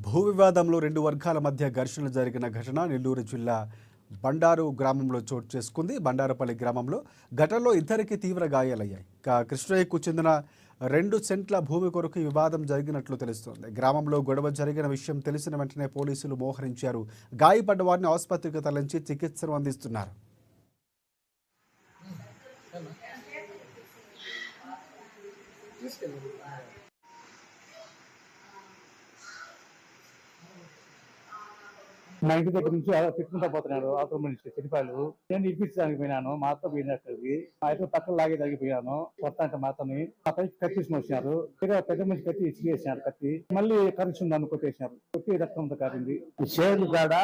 భూ వివాదంలో రెండు వర్గాల మధ్య ఘర్షణ జరిగిన ఘటన నెల్లూరు జిల్లా బండారు గ్రామంలో చోటు చేసుకుంది. బండారుపల్లి గ్రామంలో ఘటనలో ఇద్దరికి తీవ్ర గాయాలయ్యాయి. కృష్ణయ్యకు చెందిన 2 సెంట్ల భూమి కొరకు వివాదం జరిగినట్లు తెలుస్తోంది. గ్రామంలో గొడవ జరిగిన విషయం తెలిసిన వెంటనే పోలీసులు మోహరించారు. గాయపడ్డ వారిని ఆసుపత్రికి తరలించి చికిత్సను అందిస్తున్నారు. మా ఇంటి దగ్గర నుంచి పెట్టుకుంటా పోతున్నాడు అవతల మనిషి చెడిపాలు. నేను ఇప్పించడానికి పోయినాను, మా అత్త పోయినట్టు మా అయితే పక్కన లాగే తగ్గిపోయాను. కొత్త అంటే మా అత్తని ఆ పైకి కత్తి మోసినారు. పెద్ద మనిషి కత్తి ఇచ్చివేసినారు. కత్తి మళ్ళీ కరెక్షన్ దాన్ని కొట్టేసినారు. కొట్టి రక్తంతో కారింది. షేర్లు కాడ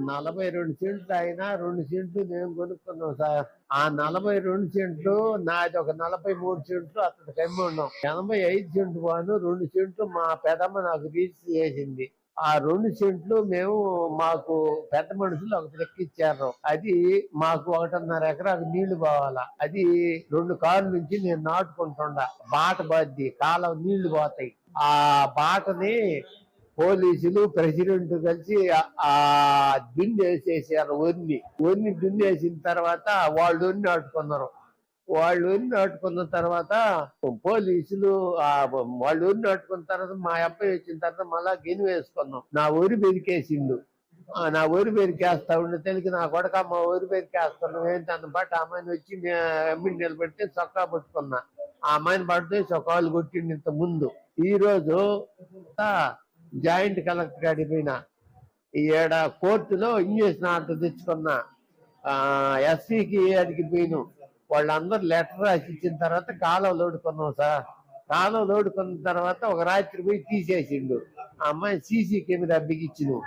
42 సెంట్లు అయినా 2 సెంట్లు మేము కొనుక్కున్నాం సార్. ఆ 42 సెంట్లు నాది ఒక 43 సెంట్లు అతను కమ్మి ఉన్నాం. 85 సెంట్లు వాను 2 సెంట్లు మా పెదమ్మ నాకు రిజిస్టర్ చేసింది. ఆ 2 సెంట్లు మేము మాకు పెద్ద మనుషులు ఒక లెక్కిచ్చారు. అది మాకు 1.5 ఎకరాకు నీళ్లు పోవాలా. అది 2 కార్ల నుంచి నేను నాటుకుంటుండా. బాట బాద్ది కాలం నీళ్లు పోతాయి. ఆ బాటని పోలీసులు ప్రెసిడెంట్ కలిసి ఆ దున్నేసేసారు. ఒన్ని దున్నేసిన తర్వాత వాళ్ళు ఒన్ని నాటుకున్నారు. వాళ్ళు ఒన్ని నాటుకున్న తర్వాత పోలీసులు వాళ్ళు ఒన్ని నాటుకున్న తర్వాత మా అబ్బాయి వచ్చిన తర్వాత మళ్ళా గిని వేసుకున్నాం. నా ఒరి బెరికేసిండు. నా ఒరి బెరికేస్తా ఉండే తెలికి నా కొడక మా ఒరి బెరికేస్తున్నాం ఏంటి అన్న బట్ ఆ అమ్మాయిని వచ్చి అమ్మిని నిలబెడితే చొక్కా పట్టుకున్నా. ఆ అమ్మాయిని పడితే చొక్కాలు కొట్టిండి ఇంత ముందు. ఈ రోజు జాయింట్ కలెక్టర్ కాడికి పోయినా. ఈడ కోర్టులో ఇంజక్షన్ ఆర్డర్ తెచ్చుకున్నా. ఎస్సీకి అడిగి పోయినాం. వాళ్ళందరూ లెటర్ రాసి ఇచ్చిన తర్వాత కాలువ లోడుకున్నాం సార్. కాలువ లోడుకున్న తర్వాత ఒక రాత్రి పోయి తీసేసిండు. ఆ అమ్మాయి సీసీ కెమెరా బిగించినాం.